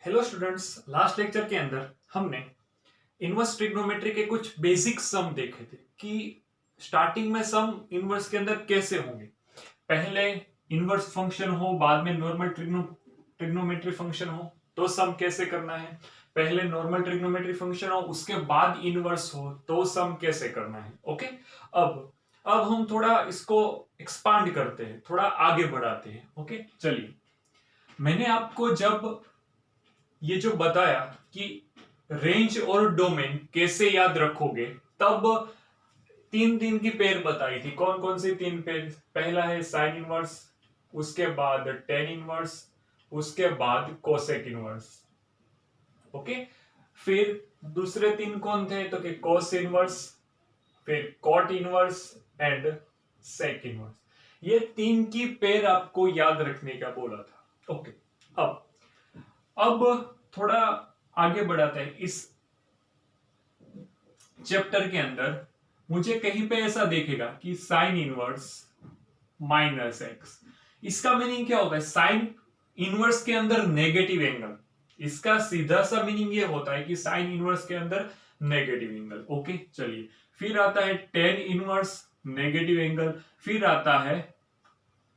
Hello students, last lecture के अंदर हमने इनवर्स ट्रिग्नोमेट्री के कुछ बेसिक सम देखे थे कि स्टार्टिंग में सम इनवर्स के अंदर कैसे होंगे। पहले इनवर्स फंक्शन हो, बाद में नॉर्मल ट्रिग्नोमेट्री फंक्शन हो तो सम कैसे करना है। पहले नॉर्मल ट्रिग्नोमेट्री फंक्शन हो, उसके बाद इनवर्स हो तो सम कैसे करना है। ओके, अब हम थोड़ा इसको एक्सपांड करते हैं, थोड़ा आगे बढ़ाते हैं। ओके चलिए, मैंने आपको जब ये जो बताया कि रेंज और डोमेन कैसे याद रखोगे, तब तीन की पेयर बताई थी। कौन कौन सी तीन पेयर? पहला है साइन इनवर्स, उसके बाद टेन इनवर्स, उसके बाद कोसेक इनवर्स। ओके, फिर दूसरे तीन कौन थे? तो कि कोस इनवर्स, फिर cot inverse and sec inverse. ये तीन की पेयर आपको याद रखने का बोला था। ओके, अब थोड़ा आगे बढ़ाते हैं। इस चैप्टर के अंदर मुझे कहीं पे ऐसा देखेगा कि साइन इनवर्स माइनस एक्स, इसका मीनिंग क्या होता है? साइन इनवर्स के अंदर नेगेटिव एंगल, इसका सीधा सा मीनिंग ये होता है कि साइन इनवर्स के अंदर नेगेटिव एंगल। ओके चलिए, फिर आता है टेन इनवर्स नेगेटिव एंगल, फिर आता है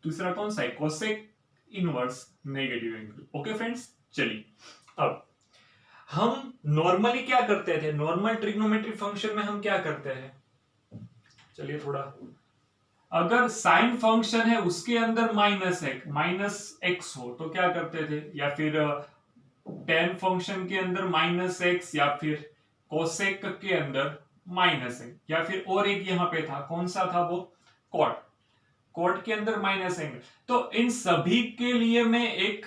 दूसरा कौन सा है? Cosec inverse negative angle. Okay friends, चलिए अब हम नॉर्मली क्या करते थे? नॉर्मल ट्रिग्नोमेट्री फंक्शन में हम क्या करते हैं? चलिए थोड़ा, अगर साइन फंक्शन है उसके अंदर माइनस एक्स हो तो क्या करते थे? या फिर टेन फंक्शन के अंदर माइनस एक्स, या फिर कोसेक के अंदर माइनस एक्स, या फिर और एक यहां पे था, कौन सा था वो? कॉट, कॉट के अंदर माइनस एंगल। तो इन सभी के लिए मैं एक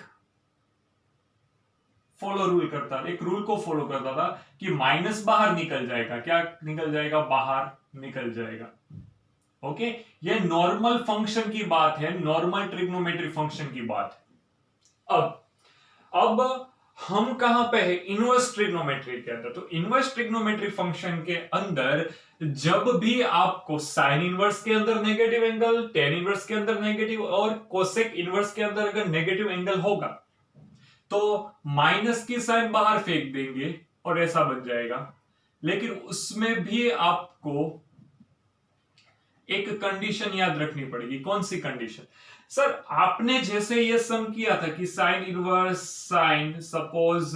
रूल को फॉलो करता था कि माइनस बाहर निकल जाएगा। क्या निकल जाएगा? बाहर निकल जाएगा। ओके, ये नॉर्मल फंक्शन की बात है, नॉर्मल ट्रिग्नोमेट्री फंक्शन की बात है। अब हम कहां पे है? इनवर्स ट्रिग्नोमेट्री के अंदर। तो इनवर्स ट्रिग्नोमेट्री फंक्शन के अंदर जब भी आपको साइन इनवर्स के अंदर नेगेटिव एंगल, टेन इनवर्स के अंदर नेगेटिव, और कोसेक इनवर्स के अंदर अगर नेगेटिव एंगल होगा तो माइनस की साइन बाहर फेंक देंगे और ऐसा बन जाएगा। लेकिन उसमें भी आपको एक कंडीशन याद रखनी पड़ेगी। कौन सी कंडीशन? सर, आपने जैसे ये सम किया था कि साइन इनवर्स साइन सपोज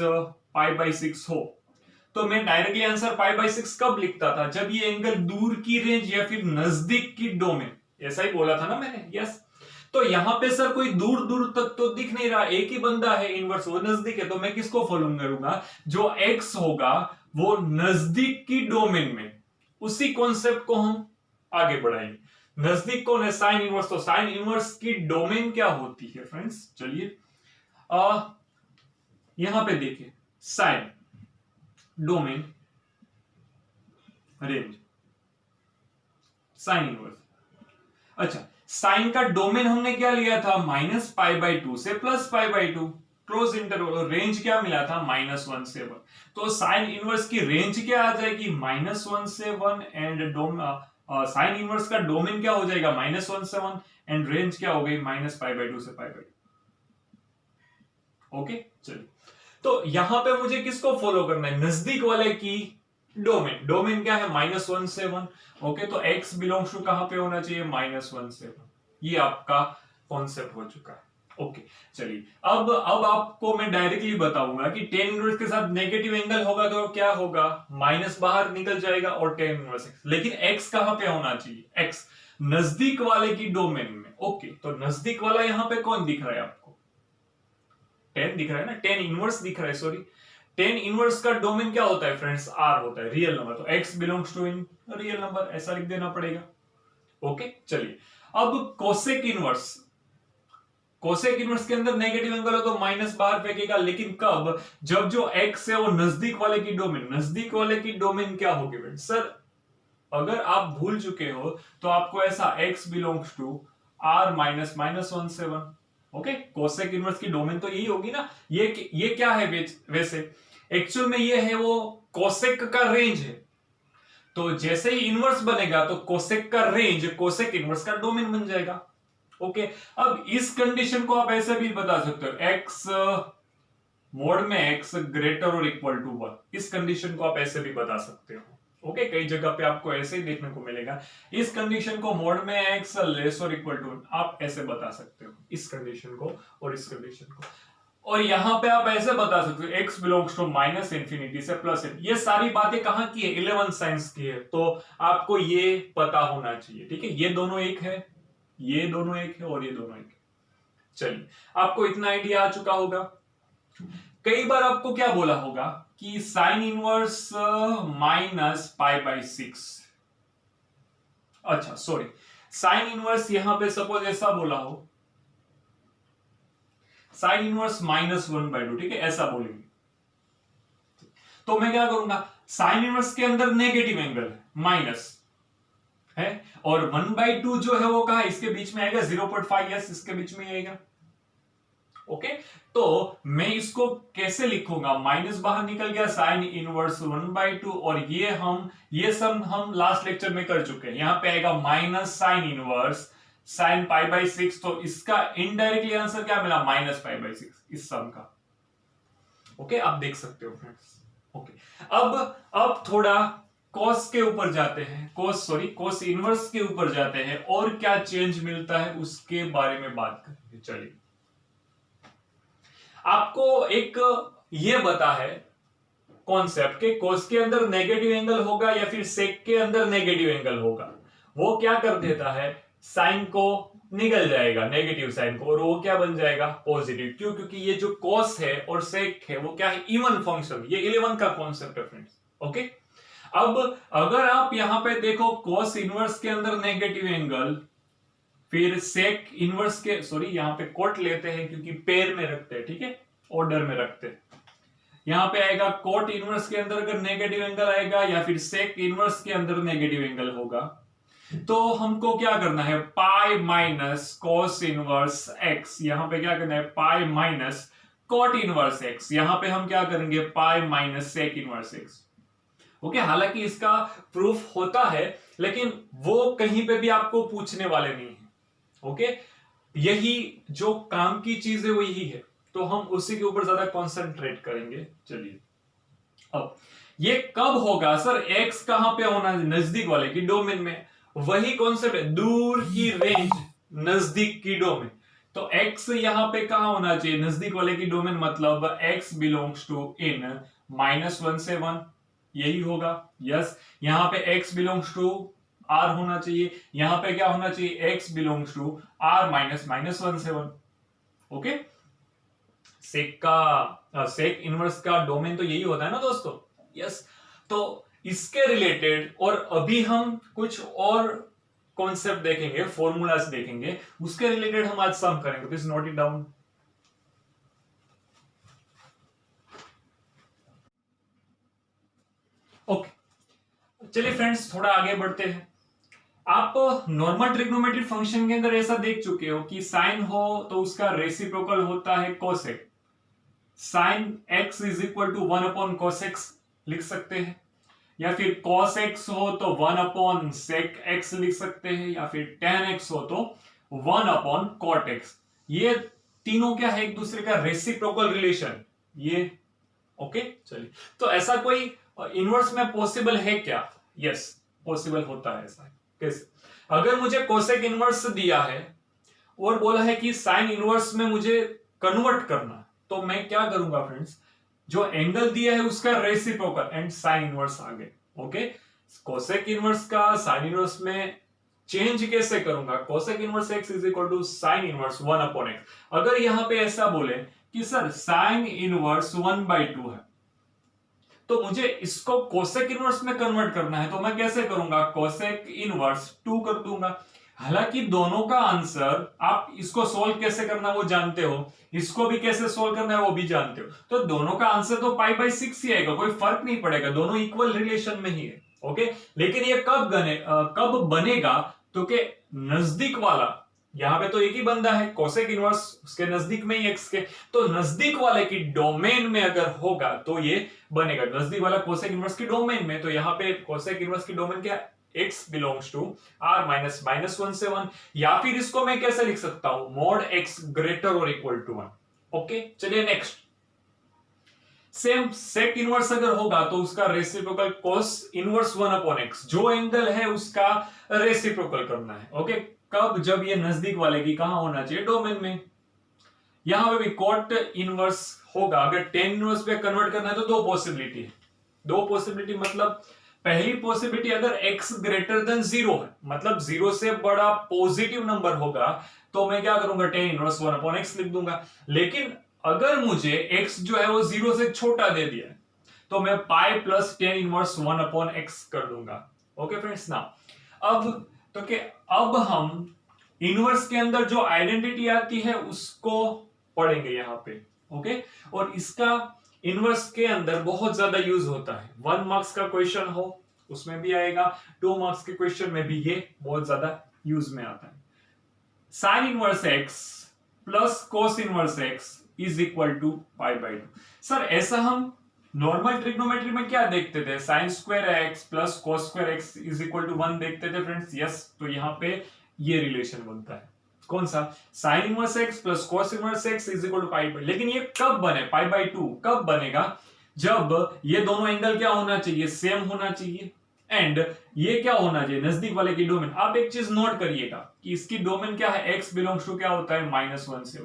π/6 हो, तो मैं डायरेक्टली आंसर π/6 कब लिखता था? जब ये एंगल दूर की रेंज या फिर नजदीक की डोमेन, ऐसा ही बोला था ना मैंने? यस। तो यहां पे सर कोई दूर दूर तक तो दिख नहीं रहा, एक ही बंदा है इनवर्स, वो नजदीक है, तो मैं किसको फॉलो करूंगा? जो एक्स होगा वो नजदीक की डोमेन में, उसी कॉन्सेप्ट को हम आगे बढ़ाएंगे। नजदीक कौन है? Sine inverse. तो साइन इनवर्स की डोमेन क्या होती है फ्रेंड्स? चलिए यहां पे देखिए, sine domain range sine inverse. अच्छा, साइन का डोमेन हमने क्या लिया था? -π/2 से +π/2 क्लोज इंटरवल, और रेंज क्या मिला था? -1 से 1। तो साइन इनवर्स की रेंज क्या आ जाएगी? -1 से 1, एंड साइन इनवर्स का डोमेन क्या हो जाएगा? -1 से 1, एंड रेंज क्या हो गई? -π/2 से π/2। ओके चलिए, तो यहां पे मुझे किसको फॉलो करना है? नजदीक वाले की डोमेन। डोमेन क्या है? -1 से 1। ओके, तो x बिलोंग्स टू कहां पे होना चाहिए? -1 से 1। ये आपका कॉन्सेप्ट हो चुका है। ओके चलिए, अब आपको मैं डायरेक्टली बताऊंगा कि टेन इनवर्स के साथ नेगेटिव एंगल होगा तो क्या होगा? माइनस बाहर निकल जाएगा और टेन इनवर्स x। लेकिन x कहां पे होना चाहिए? x नजदीक वाले की डोमेन में। ओके, तो नजदीक वाला यहां पे कौन दिख रहा है आपको? टेन दिख रहा है ना? टेन इनवर्स दिख रहा है, सॉरी। टेन इनवर्स का डोमेन क्या होता है फ्रेंड्स? आर होता है, रियल नंबर। तो x belongs to in real number, ऐसा लिख देना पड़ेगा। ओके चलिए, अब कोसेक इनवर्स, कोसेक इनवर्स के अंदर नेगेटिव एंगल हो तो माइनस बाहर फेंकेगा। लेकिन कब? जब जो x है वो नजदीक वाले की डोमेन, नजदीक वाले की डोमेन क्या होगी फ्रेंड्स? सर, अगर आप भूल चुके हो तो आपको ऐसा x बिलोंग्स टू r -1 से 1। ओके, कोसेक इनवर्स की डोमेन तो यही होगी ना। ये क्या है वैसे? एक्चुअल में ये है वो कोसेक का रेंज है। तो जैसे ही इनवर्स बनेगा तो कोसेक का रेंज कोसेक इनवर्स का डोमेन बन जाएगा। ओके, अब इस कंडीशन को आप ऐसे भी बता सकते हो, x मोड में x ग्रेटर और इक्वल टू 1, इस कंडीशन को आप ऐसे भी बता सकते हो। ओके, कई जगह पे आपको ऐसे ही देखने को मिलेगा। इस कंडीशन को मोड में x लेस और इक्वल टू आप ऐसे बता सकते हो, इस कंडीशन को और इस कंडीशन को। और यहां पे आप ऐसे बता सकते हो x belongs to minus infinity से प्लस इंफिनिटी। ये सारी बातें कहां की है, 11 साइंस की है, तो आपको ये पता होना चाहिए। ठीक है, ये दोनों एक है, ये दोनों एक है और ये दोनों एक है। चलिए, आपको इतना आइडिया आ चुका होगा। कई बार आपको क्या बोला होगा कि sine inverse minus pi by 6, अच्छा सॉरी, साइन इनवर्स यहां पे सपोज ऐसा बोला हो, साइन इनवर्स -1/2, ठीक है, ऐसा बोलेंगे तो मैं क्या करूंगा, साइन इनवर्स के अंदर नेगेटिव एंगल है, माइनस है, और 1/2 जो है वो कहा इसके बीच में आएगा, 0.5, यस इसके बीच में आएगा। ओके, तो मैं इसको कैसे लिखूंगा, माइनस बाहर निकल गया, साइन इनवर्स 1/2, और ये सम हम लास्ट लेक्चर में कर चुके हैं। यहां पे आएगा minus sine inverse sine pi by 6, तो इसका इनडायरेक्टली आंसर क्या मिला, माइनस पाई बाई 6 इस सम का। ओके, आप देख सकते हो फ्रेंड्स। ओके, अब थोड़ा कॉस के ऊपर जाते हैं, कॉस इनवर्स के ऊपर जाते हैं, और क्या चेंज मिलता है उसके बारे में बात करेंगे। चलिए, आपको एक ये बता है कॉन्सेप्ट के कोस के अंदर नेगेटिव एंगल होगा या फिर सेक के अंदर नेगेटिव एंगल होगा, वो क्या कर देता है, साइन को निकल जाएगा, नेगेटिव साइन को, और वो क्या बन जाएगा, पॉजिटिव। क्यों, क्योंकि ये जो कॉस है और सेक है वो क्या है, इवन फंक्शन, ये 11 का कॉन्सेप्ट है फ्रेंड्स। ओके, अब अगर आप यहां पे देखो कॉस इनवर्स के अंदर नेगेटिव एंगल, फिर सेक इनवर्स के, सॉरी यहां पे कोट लेते हैं क्योंकि पेयर में रखते हैं, ठीक है, ऑर्डर में रखते हैं। यहां पे आएगा कोट इनवर्स के अंदर अगर नेगेटिव एंगल आएगा या फिर सेक इनवर्स के अंदर नेगेटिव एंगल होगा, तो हमको क्या करना है, pi minus cos inverse x, यहां पे क्या करना है, pi minus cot inverse x, यहां पे हम क्या करेंगे, pi minus sec inverse x. Okay, हालांकि इसका प्रूफ होता है लेकिन वो कहीं पे भी आपको पूछने वाले नहीं है। ओके, यही जो काम की चीज है वो यही है, तो हम उसी के ऊपर ज्यादा कंसंट्रेट करेंगे। चलिए, अब ये कब होगा सर, एक्स कहां पे होना है, नजदीक वाले की डोमेन में, वही कॉन्सेप्ट है, दूर की रेंज नजदीक की डोमेन, तो x यहां पे कहां होना चाहिए, नजदीक वाले की डोमेन, मतलब x बिलोंग्स टू इन -1 से 1, यही होगा। यस, यहां पे x बिलोंग्स टू r होना चाहिए, यहां पे क्या होना चाहिए, x बिलोंग्स टू r -1 से 1। ओके, सेक इनवर्स का डोमेन तो यही होता है ना दोस्तों। यस, तो इसके रिलेटेड और अभी हम कुछ और कॉन्सेप्ट देखेंगे, फॉर्मूलाज देखेंगे, उसके रिलेटेड हम आज सम करेंगे, please note it down. Okay, चलिए फ्रेंड्स थोड़ा आगे बढ़ते हैं। आप नॉर्मल ट्रिग्नोमेट्रिक फंक्शन के अंदर ऐसा देख चुके हो कि साइन हो तो उसका रेसिप्रोकल होता है cosec, sine x is equal to 1 upon cosec x लिख सकते हैं, या फिर cos x हो तो 1 अपॉन sec x लिख सकते हैं, या फिर tan x हो तो 1 अपॉन cot x। ये तीनों क्या है, एक दूसरे का रेसिप्रोकल रिलेशन, ये ओके। चलिए, तो ऐसा कोई इनवर्स में पॉसिबल है क्या, यस पॉसिबल होता है ऐसा। कैसे, अगर मुझे कोसेक इनवर्स दिया है और बोला है कि साइन इनवर्स में मुझे कन्वर्ट करना, तो मैं क्या करूंगा फ्रेंड्स, जो एंगल दिया है उसका रेसिप्रोकल एंड साइन इनवर्स आ गए। ओके, कोसेक इनवर्स का साइन इनवर्स में चेंज कैसे करूंगा, cosec inverse x is equal to sine inverse 1 upon x। अगर यहां पे ऐसा बोले कि सर साइन इनवर्स 1/2 है, तो मुझे इसको कोसेक इनवर्स में कन्वर्ट करना है, तो मैं कैसे करूंगा, कोसेक इनवर्स 2 कर दूंगा। हालांकि दोनों का आंसर, आप इसको सोल्व कैसे करना वो जानते हो, इसको भी कैसे सोल्व करना है वो भी जानते हो, तो दोनों का आंसर तो π/6 ही आएगा, कोई फर्क नहीं पड़ेगा, दोनों इक्वल रिलेशन में ही है। ओके, लेकिन ये कब बनेगा, तो के नजदीक वाला, यहां पे तो एक ही बंदा है कोसेक इनवर्स, उसके नजदीक में ही x के, तो नजदीक वाले की डोमेन में अगर होगा तो ये बनेगा, नजदीक वाला कोसेक इनवर्स की डोमेन में, तो यहां पे कोसेक इनवर्स की डोमेन क्या, x बिलोंग्स टू r -1 से 1, या फिर इसको मैं कैसे लिख सकता हूं, मोड x ग्रेटर और इक्वल टू 1। ओके, चलिए नेक्स्ट, सेम सेक इनवर्स अगर होगा तो उसका रेसिप्रोकल cos इनवर्स 1/x, जो एंगल है उसका रेसिप्रोकल करना है। ओके, कब? जब ये नजदीक वाले की कहां होना चाहिए? डोमेन में। यहां पे भी कॉट इनवर्स होगा, अगर टेन इनवर्स पे कन्वर्ट करना है तो दो पॉसिबिलिटी है। दो पॉसिबिलिटी मतलब पहली पॉसिबिलिटी अगर x ग्रेटर देन 0 है, मतलब 0 से बड़ा पॉजिटिव नंबर होगा, तो मैं क्या करूंगा? टेन इनवर्स 1/x लिख दूंगा। लेकिन अगर मुझे x जो है वो 0 से छोटा दे दिया है, तो मैं pi plus tan inverse 1/x कर दूंगा। ओके फ्रेंड्स, नाउ अब हम इनवर्स के अंदर जो आइडेंटिटी आती है उसको पढ़ेंगे यहां पे। ओके, और इसका इनवर्स के अंदर बहुत ज्यादा यूज होता है। 1 मार्क्स का क्वेश्चन हो उसमें भी आएगा, 2 मार्क्स के क्वेश्चन में भी ये बहुत ज्यादा यूज में आता है। Sine inverse x plus cos inverse x is equal to pi by 2। Sir ऐसा हम नॉर्मल ट्रिग्नोमेट्री में क्या देखते थे? Sine square x plus cos square x is equal to 1 देखते थे फ्रेंड्स। यस, तो यहां पे ये रिलेशन बनता है। कौन सा? Sine inverse x plus cos inverse x is equal to pi by. लेकिन ये कब बने? पाई बाई 2 कब बनेगा? जब ये दोनों एंगल क्या होना चाहिए? सेम होना चाहिए। एंड ये क्या होना चाहिए? नजदीक वाले की डोमेन। आप एक चीज नोट करिएगा कि इसकी डोमेन क्या है? एक्स बिलोंग्स टू क्या होता है? -1 से।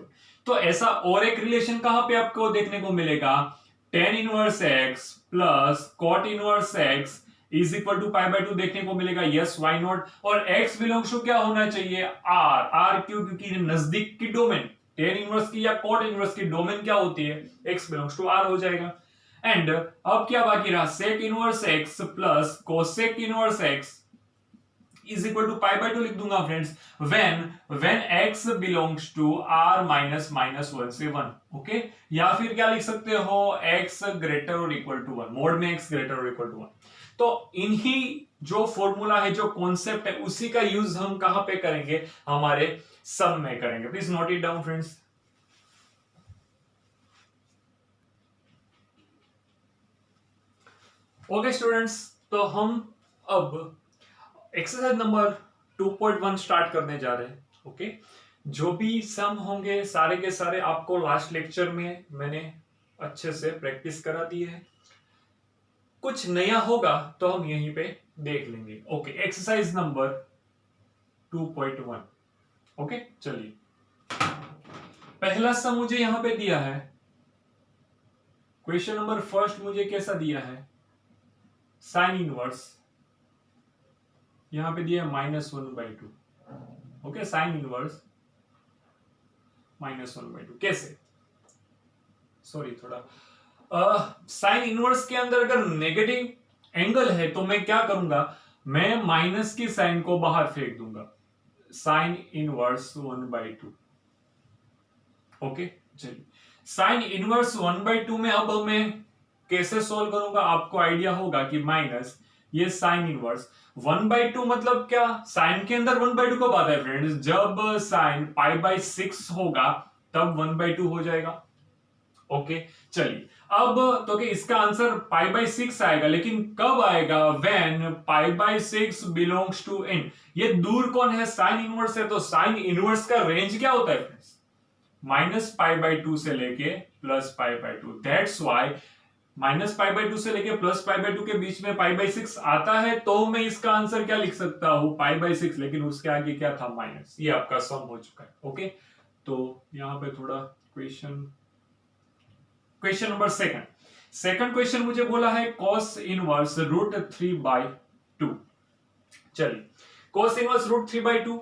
तो ऐसा और एक रिलेशन कहां पे आपको देखने को मिलेगा? Tan inverse x plus cot inverse x is equal to pi by 2 देखने को मिलेगा। Yes, why not. और x बिलोंग्स टू क्या होना चाहिए? r क्यों? क्योंकि नजदीक की डोमेन टेन इनवर्स की या कॉट इनवर्स की डोमेन क्या होती है? x बिलोंग्स टू r हो जाएगा। एंड अब क्या बाकी रहा? Sec inverse x plus cosec inverse x is equal to pi by 2 लिख दूंगा friends, when x belongs to r minus -1 से 1। ओके, या फिर क्या लिख सकते हो? x ग्रेटर और इक्वल टू 1, मोड में x ग्रेटर और इक्वल टू 1। तो इन्हीं जो फॉर्मूला है, जो कॉन्सेप्ट है, उसी का यूज हम कहां पे करेंगे? हमारे सम में करेंगे। Please note it down friends. Okay students, तो हम अब एक्सरसाइज नंबर 2.1 स्टार्ट करने जा रहे हैं। ओके, जो भी सम होंगे सारे के सारे आपको लास्ट लेक्चर में मैंने अच्छे से प्रैक्टिस करा दी है। कुछ नया होगा तो हम यहीं पे देख लेंगे। Okay, exercise number 2.1। ओके, चलिए पहला सम मुझे यहां पे दिया है। क्वेश्चन नंबर फर्स्ट मुझे कैसा दिया है? साइन इनवर्स यहां पे दिया -1/2। ओके, साइन इनवर्स -1/2 कैसे? सॉरी, थोड़ा साइन इनवर्स के अंदर अगर नेगेटिव एंगल है तो मैं क्या करूंगा? मैं माइनस की साइन को बाहर फेंक दूंगा। Sine inverse 1/2। ओके, चलिए साइन इनवर्स 1/2 में अब मैं कैसे सॉल्व करूंगा? आपको आइडिया होगा कि माइनस ये साइन इनवर्स 1/2 मतलब क्या? साइन के अंदर 1/2 कब आता है फ्रेंड्स? जब साइन π/6 होगा तब 1/2 हो जाएगा। ओके, चलिए अब तो कि इसका आंसर π/6 आएगा, लेकिन कब आएगा? When π/6 belongs to n। ये दूर कौन है? साइन इनवर्स है। तो साइन इनवर्स का रेंज क्या होता है फ्रेंड्स? -π/2 से लेके +π/2। दैट्स व्हाई -π/2 से लेके +π/2 के बीच में π/6 आता है, तो मैं इसका आंसर क्या लिख सकता हूं? π/6, लेकिन उसके आगे क्या था? माइनस। ये आपका सम हो चुका है। ओके, तो यहां पे थोड़ा क्वेश्चन नंबर सेकंड क्वेश्चन मुझे बोला है cos इनवर्स √3/2। चलिए, cos इनवर्स √3/2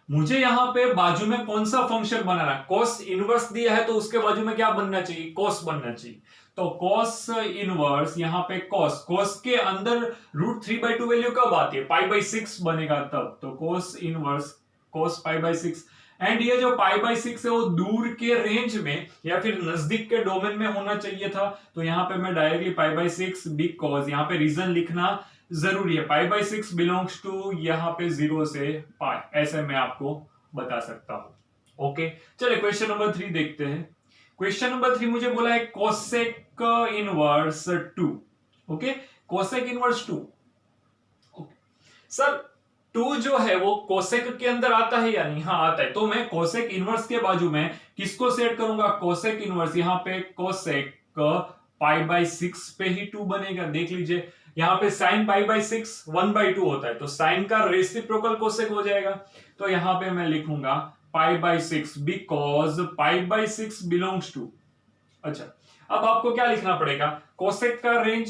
मुझे यहां पे बाजू में कौन सा फंक्शन बनाना है? cos इनवर्स दिया है तो उसके बाजू में क्या बनना चाहिए? cos बनना चाहिए। तो cos इनवर्स यहां पे cos के अंदर √3/2 वैल्यू कब आती है? π/6 बनेगा तब। तो cos इनवर्स cos π/6। एंड ये जो π/6 है वो दूर के रेंज में या फिर नजदीक के डोमेन में होना चाहिए था। तो यहां पे मैं डायरेक्टली π/6 बिकॉज यहां पे रीजन लिखना जरूरी है। π/6 बिलोंग्स टू यहां पे 0 से π, ऐसे मैं आपको बता सकता हूं। ओके, चलिए क्वेश्चन नंबर 3 देखते हैं। क्वेश्चन नंबर 3 मुझे बोला है cosec inverse 2। Okay, cosec inverse 2। Sir 2 जो है वो कोसेक के अंदर आता है या नहीं? हाँ, आता है। तो मैं कोसेक इनवर्स के बाजू में किसको सेट करूंगा? Cosec inverse. यहां पे कोसेक पाई बाई 6 पे ही 2 बनेगा। देख लीजिए यहां पे साइन पाई बाई 6 1/2 होता है, तो साइन का रेसिप्रोकल कोसेक हो जाएगा। तो यहां पे मैं लिखूंगा pi by 6 because pi by 6 belongs to. अच्छा, अब आपको क्या लिखना पड़ेगा, कोसेक का रेंज,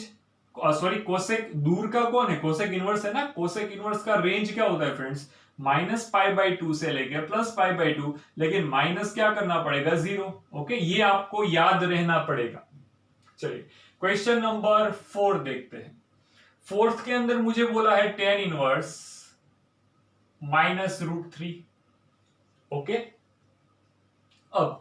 सॉरी कोसेक दूर का कौन है, कोसेक इनवर्स है ना। कोसेक इनवर्स का रेंज क्या होता है फ्रेंड्स, माइनस पाई बाई 2 से लेके प्लस पाई बाई 2, लेकिन माइनस क्या करना पड़ेगा, 0। ओके, ये आपको याद रहना पड़ेगा। चलिए क्वेश्चन नंबर 4 देखते हैं। फोर्थ के अंदर मुझे बोला है टेन इनवर्स -√3। ओके, अब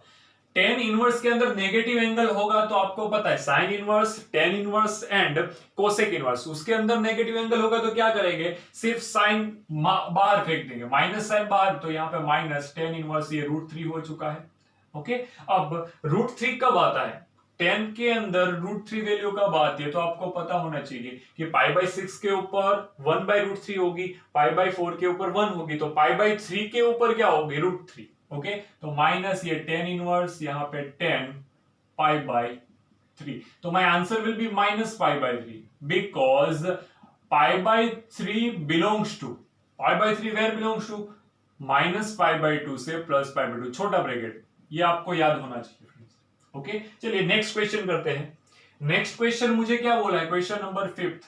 टेन इनवर्स के अंदर नेगेटिव एंगल होगा तो आपको पता है sine inverse, tan inverse and cosec inverse, उसके अंदर नेगेटिव एंगल होगा तो क्या करेंगे, सिर्फ साइन बाहर फेंक देंगे, माइनस साइन बाहर, तो यहाँ पे माइनस टेन इनवर्स ये √3 हो चुका है। ओके, अब √3 कब आता है, 10 के अंदर √3 वैल्यू कब आती है, तो आपको पता होना चाहिए कि पाई बाई 6 के ऊपर 1/√3 होगी, पाई बाई 4 के ऊपर 1 होगी, तो पाई बाई 3 के ऊपर क्या होगी, √3। ओके, तो माइनस ये 10 इनवर्स, यहाँ पे 10 पाई बाई 3, तो my answer will be minus pi by 3 because pi by 3 belongs to, pi by 3 where belongs to, minus pi by 2 से प्लस पाई बाई 2, छोटा ब्रैकेट, ये आपको याद होना चाहिए फ्रेंड्स। ओके, चलिए नेक्स्ट क्वेश्चन करते हैं। नेक्स्ट क्वेश्चन मुझे क्या बोला है, question number 5,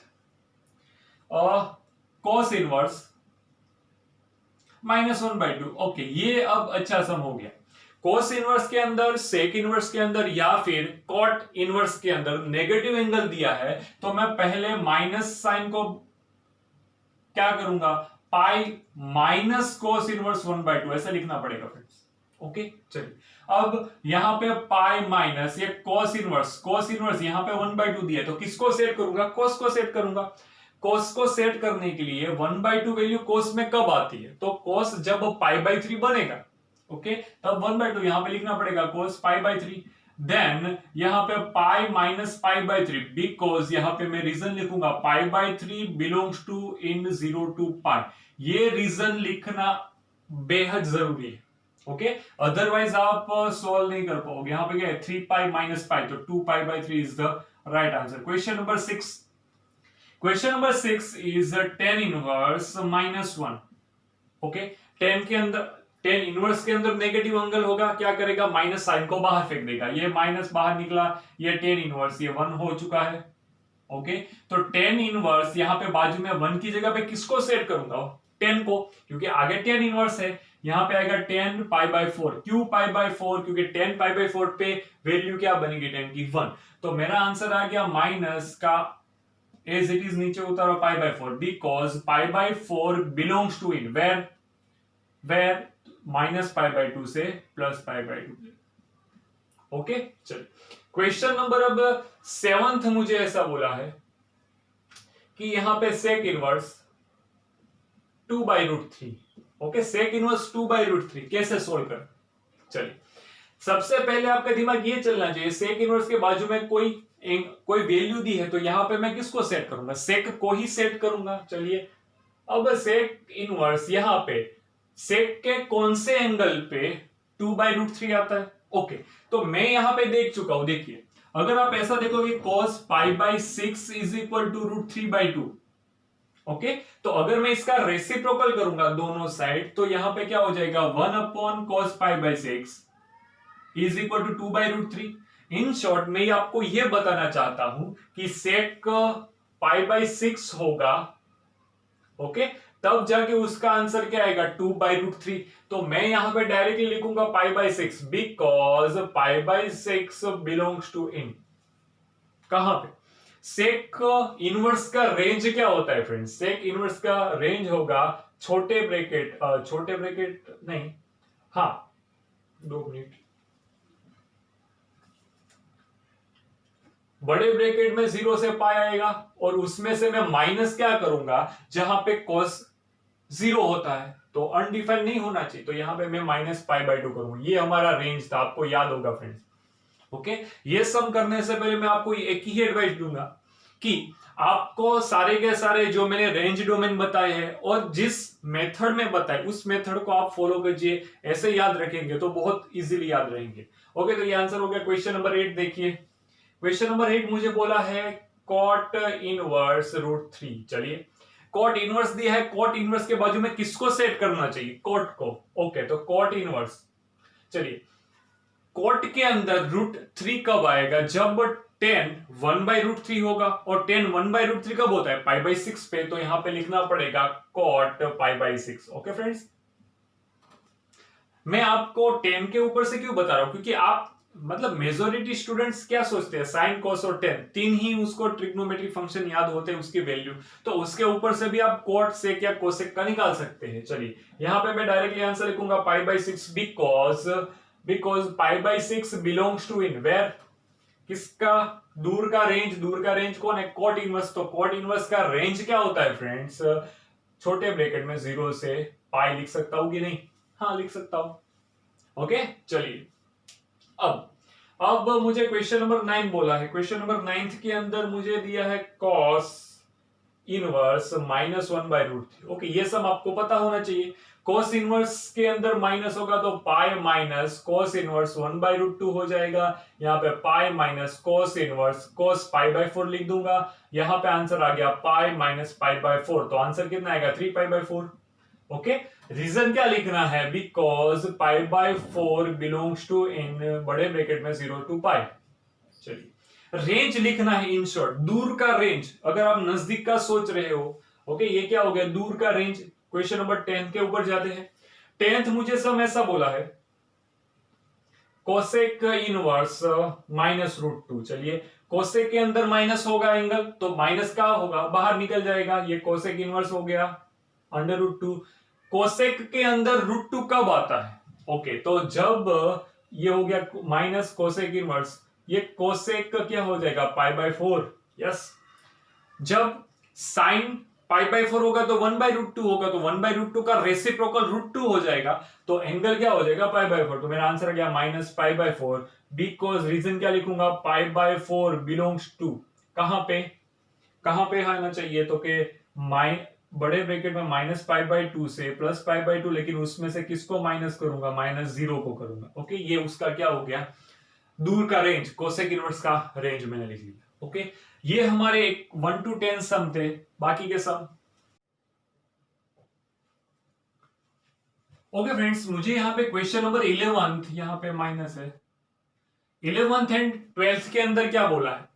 cos inverse -1/2। Okay, ये अब अच्छा सम हो गया। कोस इनवर्स के अंदर, सेक इनवर्स के अंदर या फिर कॉट इनवर्स के अंदर नेगेटिव एंगल दिया है, तो मैं पहले माइनस साइन को क्या करूंगा, पाई माइनस कोस इनवर्स 1/2 ऐसा लिखना पड़ेगा फ्रेंड्स। ओके, चलिए अब यहां पे पाई माइनस ये कॉस इनवर्स यहां पे 1/2 दिया है, तो किसको सेट करूंगा, कोस को सेट करूंगा। कोस को सेट करने के लिए 1/2 वैल्यू कोस में कब आती है, तो कोस जब पाई बाई 3 बनेगा, ओके, तब 1/2 यहां पे लिखना पड़ेगा, कोस पाई बाई 3। देन यहां पे pi minus pi by 3 because यहां पे मैं रीजन लिखूंगा pi by 3 belongs to in 0 to pi, ये रीजन लिखना बेहद जरूरी है। ओके, अदरवाइज आप सॉल्व नहीं कर पाओगे। यहां पे क्या है, 3 पाई माइनस पाई, तो 2 पाई by 3 is the right answer. Question number 6, question number 6 is 10 inverse -1। Okay, 10 के अंदर, 10 इनवर्स के अंदर नेगेटिव एंगल होगा, क्या करेगा, माइनस साइन को बाहर फेंक देगा, ये माइनस बाहर निकला, ये 10 इनवर्स ये 1 हो चुका है। ओके, तो 10 इनवर्स यहां पे बाजू में 1 की जगह पे किसको सेट करूंगा, 10 को, क्योंकि आगे 10 इनवर्स है, यहां पे आएगा 10 पाई बाई 4। क्यों पाई बाई 4, क्योंकि 10 पाई बाई 4 पे वैल्यू क्या बनेगी 10 की, 1। तो मेरा आंसर आ गया माइनस का एज इट इज नीचे उतारो pi by 4 because pi by 4 belongs to in where minus pi by 2 से प्लस पाई बाई 2। ओके, चलिए क्वेश्चन नंबर अब 7th मुझे ऐसा बोला है कि यहां पे sec inverse 2/√3। Okay, sec inverse 2/√3 कैसे सोल्व कर, चलिए सबसे पहले आपका दिमाग ये चलना चाहिए, सेक इनवर्स के बाजू में कोई वैल्यू दी है, तो यहां पे मैं किसको सेट करूंगा, सेक को ही सेट करूंगा। चलिए अब सेक इनवर्स यहां पे सेक के कौन से एंगल पे 2/√3 आता है। ओके, तो मैं यहां पे देख चुका हूं, देखिए अगर आप ऐसा देखोगे cos pi by 6 is equal to √3/2। Okay, तो अगर मैं इसका रेसिप्रोकल करूंगा दोनों साइड, तो यहां पे क्या हो जाएगा, 1/cos pi by 6 is equal to 2/√3। In short में आपको यह बताना चाहता हूं कि सेक पाई बाई 6 होगा, ओके, तब जाके उसका आंसर क्या आएगा, 2/√3। तो मैं यहां पे डायरेक्टली लिखूंगा pi by 6 because pi by 6 belongs to in, कहां पे, सेक इनवर्स का रेंज क्या होता है फ्रेंड्स, सेक इनवर्स का रेंज होगा छोटे ब्रैकेट नहीं, हाँ 2 मिनट, बड़े ब्रैकेट में 0 से पाई आएगा और उसमें से मैं माइनस क्या करूंगा जहां पे cos 0 होता है, तो अनडिफाइंड नहीं होना चाहिए, तो यहां पे मैं -पाई/2 करूंगा। ये हमारा रेंज था, आपको याद होगा फ्रेंड्स। ओके, ये सम करने से पहले मैं आपको एक ही एडवाइस दूंगा कि आपको सारे के सारे जो मैंने रेंज डोमेन बताए हैं और जिस मेथड में बताए उस मेथड को आप फॉलो कीजिए, ऐसे याद रखेंगे तो बहुत इजीली याद रहेंगे। ओके, तो ये आंसर हो गया। क्वेश्चन नंबर 8 देखिए, क्वेश्चन नंबर 8 मुझे बोला है कॉट इनवर्स रूट 3। चलिए, कॉट इनवर्स दिया है, कॉट इनवर्स के बाजू में किसको सेट करना चाहिए? कॉट को। ओके, तो कॉट इनवर्स, चलिए कॉट के अंदर रूट 3 कब आएगा? जब tan 1/√3 होगा, और tan 1/√3 कब होता है? π/6 पे, तो यहां पे लिखना पड़ेगा cot π/6। ओके फ्रेंड्स, मैं आपको tan के ऊपर से क्यों बता रहा हूं, क्योंकि आप मतलब मेजोरिटी स्टूडेंट्स क्या सोचते हैं, साइन कॉस और tan तीन ही उसको ट्रिग्नोमेट्रिक फंक्शन याद होते हैं उसकी वैल्यू, तो उसके ऊपर से भी आप कॉट सेक या कोसेक का निकाल सकते हैं। चलिए यहां पे मैं डायरेक्टली आंसर लिखूंगा π/6 because π/6 belongs to in where, किसका? दूर का रेंज। दूर का रेंज कौन है? Cot inverse. तो कॉट इनवर्स का रेंज क्या होता है फ्रेंड्स? छोटे ब्रैकेट में 0 से पाई लिख सकता हूं कि नहीं? हाँ, लिख सकता हूं। ओके, चलिए अब मुझे क्वेश्चन नंबर 9 बोला है। क्वेश्चन नंबर 9 के अंदर मुझे दिया है cos इनवर्स -1/√3। ओके, ये सब आपको पता होना चाहिए। cos इनवर्स के अंदर माइनस होगा तो पाई माइनस cos इनवर्स 1/√2 हो जाएगा। यहाँ पे pi minus cos inverse cos π/4 लिख दूंगा। यहाँ पे आंसर आ गया पाई माइनस π/4, तो आंसर कितना आएगा? 3π/4। ओके, रीजन क्या लिखना है? बिकॉज π/4 बिलोंग्स टू इन बड़े ब्रैकेट में 0 to π। चलिए, रेंज लिखना है इन शॉर्ट, दूर का रेंज। अगर आप नजदीक का सोच रहे हो, ओके, ये क्या हो गया? दूर का रेंज। क्वेश्चन नंबर 10 के ऊपर जाते हैं। 10th मुझे सब ऐसा बोला है कोसेक इनवर्स -√2। चलिए, कोसेक के अंदर माइनस होगा एंगल, तो माइनस का होगा, बाहर निकल जाएगा। ये कोसेक इनवर्स हो गया √2। कोसेक के अंदर √2 कब आता है? ओके, तो जब ये हो गया माइनस कोसेक इनवर्स, ये कोसेक का क्या हो जाएगा? π/4। यस, जब साइन π/4 होगा तो 1/√2 होगा, तो 1/√2 का रेसिप्रोकल √2 हो जाएगा, तो एंगल क्या हो जाएगा? π/4। तो मेरा आंसर आ गया -π/4। बिकॉज रीजन क्या लिखूंगा? π/4 बिलोंग्स टू, कहां पे आना चाहिए? तो के बड़े ब्रैकेट में -π/2 से +π/2, लेकिन उसमें से किसको माइनस करूंगा? -0 को करूंगा। ओके, ये उसका क्या हो गया? दूर का रेंज, कोसेक इनवर्स का रेंज मैंने लिख लिया। ओके, ये हमारे 1 to 10 सम थे। बाकी के सम ओके फ्रेंड्स, मुझे यहाँ पे क्वेश्चन नंबर 11 यहाँ पे माइनस है। 11th एंड 12th के अंदर क्या बोला है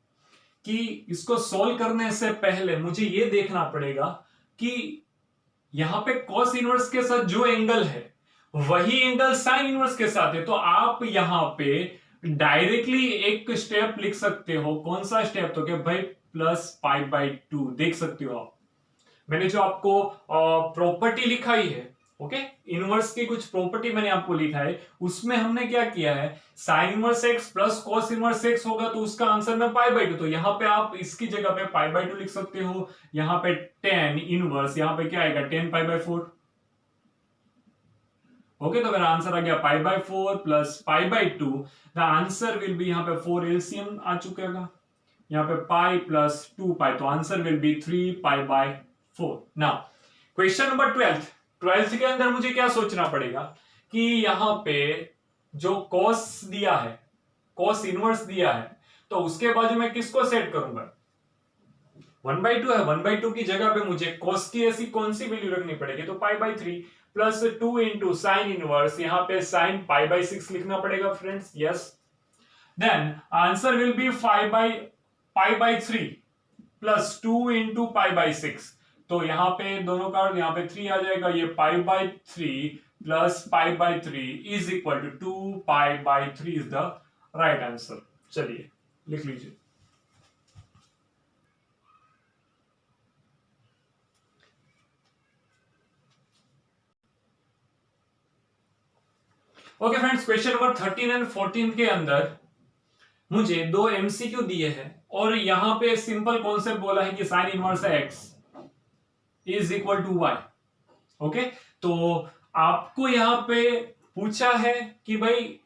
कि इसको सॉल्व करने से पहले मुझे ये देखना पड़ेगा कि यहां पे cos इनवर्स के साथ जो एंगल है वही एंगल साइन इनवर्स के साथ है। तो आप यहां पे डायरेक्टली एक स्टेप लिख सकते हो। कौन सा स्टेप? तो क्या भाई +π/2 देख सकते हो आप। मैंने जो आपको प्रॉपर्टी लिखाई है, ओके, इनवर्स की कुछ प्रॉपर्टी मैंने आपको लिखा है, उसमें हमने क्या किया है? Sine inverse x plus cos inverse x होगा, तो उसका आंसर में π/2। तो यहां पे आप इसकी जगह पे π/2 लिख सकते हो। यहां पे tan इनवर्स, यहां पे क्या आएगा? tan π/4। ओके, तो मेरा आंसर आ गया π/4 plus π/2। The answer will be, यहां पे 4 एलसीएम आ चुकेगा, यहां पे पाई प्लस 2π, तो answer will be 3π/4। Now question number 12th के अंदर मुझे क्या सोचना पड़ेगा कि यहां पे जो cos दिया है, cos इनवर्स दिया है, तो उसके बाजू में किसको सेट करूंगा? 1/2 है, 1/2 की जगह पे मुझे cos की ऐसी कौन सी वैल्यू रखनी पड़ेगी? तो π/3 प्लस 2 इंटू साइन इनवर्स, यहां पे साइन π/6 लिखना पड़ेगा friends. Yes, then answer will be π/3 plus 2 into π/6। तो यहां पे दोनों का यहां पे 3 आ जाएगा, ये π/3 plus π/3 is equal to 2π/3 is the right answer. चलिए लिख लीजिए। Okay friends, question number 13 and 14 के अंदर मुझे 2 एमसीक्यू दिए हैं, और यहां पे सिंपल कॉन्सेप्ट बोला है कि sine inverse x is equal to y। Okay, तो आपको यहां पे पूछा है कि भाई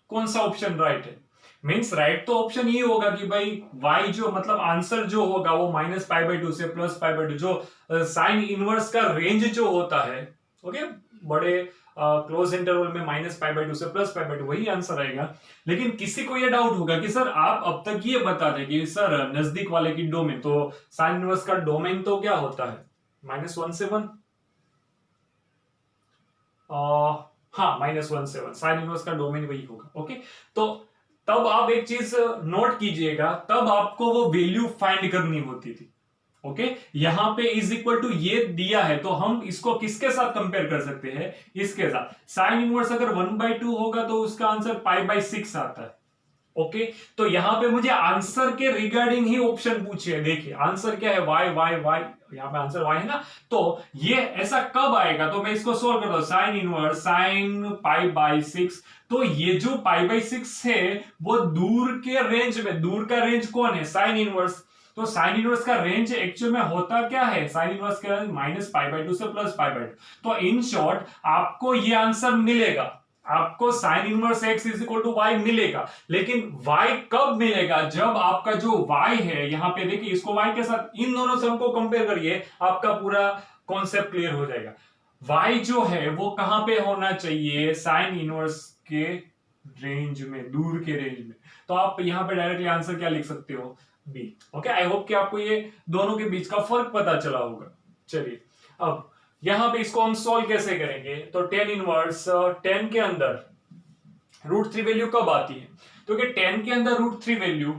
कौन सा ऑप्शन राइट है। मींस राइट तो ऑप्शन ये होगा कि भाई y जो मतलब आंसर जो होगा वो -π/2 से +π/2, जो साइन इनवर्स का रेंज जो होता है, ओके, बड़े क्लोज इंटरवल में -π/2 से +π/2, वही आंसर आएगा। लेकिन किसी को ये डाउट होगा कि सर आप अब तक ये बता दें कि सर नजदीक वाले की डोमेन, तो साइन इनवर्स का डोमेन तो क्या होता है, -1 से 1। हाँ, -1 से 1 साइन इनवर्स का डोमेन वही होगा। ओके, तो तब आप एक चीज नोट कीजिएगा, तब आपको वो वैल्यू फाइंड करनी होती थी। ओके, यहां पे इज इक्वल टू ये दिया है, तो हम इसको किसके साथ कंपेयर कर सकते हैं, इसके साथ। साइन इनवर्स अगर 1/2 होगा तो उसका आंसर π/6 आता है। ओके, तो यहां पे मुझे आंसर के रिगार्डिंग ही ऑप्शन पूछे। देखिए आंसर क्या है, y y y, यहां पे आंसर y है ना, तो ये ऐसा कब आएगा, तो मैं इसको सोल्व करता हूं। साइन इनवर्स साइन π/6, तो ये जो π/6 है वो दूर के रेंज में, दूर का रेंज कौन है, साइन इनवर्स। तो साइन इनवर्स का रेंज एक्चुअल में होता क्या है, साइन इनवर्स का -π/2 से +π/2। तो इन शॉर्ट आपको ये आंसर मिलेगा, आपको sine inverse x is equal to y मिलेगा। लेकिन y कब मिलेगा, जब आपका जो y है, यहां पे देखिए इसको y के साथ, इन दोनों से हमको कंपेयर करिए, आपका पूरा कॉन्सेप्ट क्लियर हो जाएगा। y जो है वो कहां पे होना चाहिए, साइन इनवर्स के रेंज में, दूर के रेंज में। तो आप यहां पे डायरेक्टली आंसर क्या लिख सकते हो, बी। ओके, आई होप कि आपको ये दोनों के बीच का फर्क पता चला होगा। चलिए अब यहां पे इसको हम सॉल्व कैसे करेंगे, तो टेन इनवर्स 10 के अंदर √3 वैल्यू कब आती है, तो कि 10 के अंदर √3 वैल्यू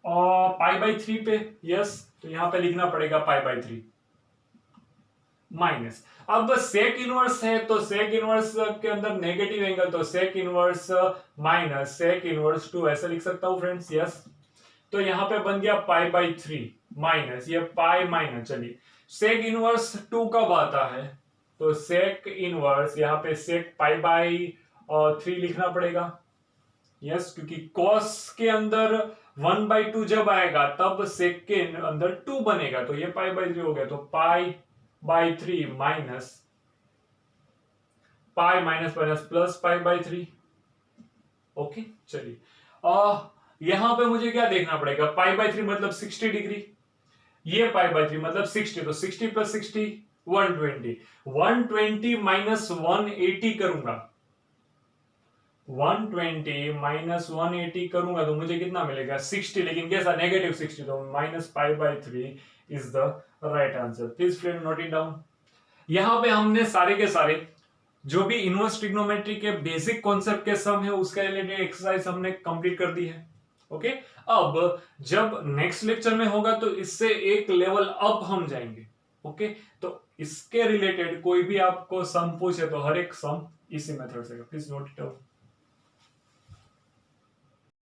π/3 पे, यस, तो यहां पे लिखना पड़ेगा π/3 माइनस। अब सेक इनवर्स है तो सेक इनवर्स के अंदर नेगेटिव एंगल, तो sec inverse minus sec inverse 2, ऐसा लिख सकता हूं फ्रेंड्स, यस। तो यहां पे बन गया π/3 माइनस ये पाई माइनस। चलिए सेक इनवर्स 2 कब आता है, तो सेक इनवर्स यहां पे सेक π/3 लिखना पड़ेगा, यस, क्योंकि कॉस के अंदर 1/2 जब आएगा तब सेक के अंदर 2 बनेगा, तो ये π/3 हो गया। तो π/3 minus pi minus minus plus π/3। Okay, चलिए यहां पे मुझे क्या देखना पड़ेगा, π/3 मतलब 60 डिग्री, ये π/3 मतलब 60, तो 60 + 60 120, 120 माइनस 180 करूंगा, 120 माइनस 180 करूंगा तो मुझे कितना मिलेगा, 60, लेकिन कैसा, -60, तो -π/3 is the right answer. Please friend note it down. यहां पे हमने सारे के सारे जो भी इनवर्स ट्रिग्नोमेट्री के बेसिक कॉन्सेप्ट के सम है उसके रिलेटेड एक्सरसाइज हमने कंप्लीट कर दी है। ओके, अब जब नेक्स्ट लेक्चर में होगा तो इससे एक लेवल अप हम जाएंगे। ओके, तो इसके रिलेटेड कोई भी आपको सम पूछे तो हर एक सम इसी मेथड से, प्लीज नोट इट डाउन।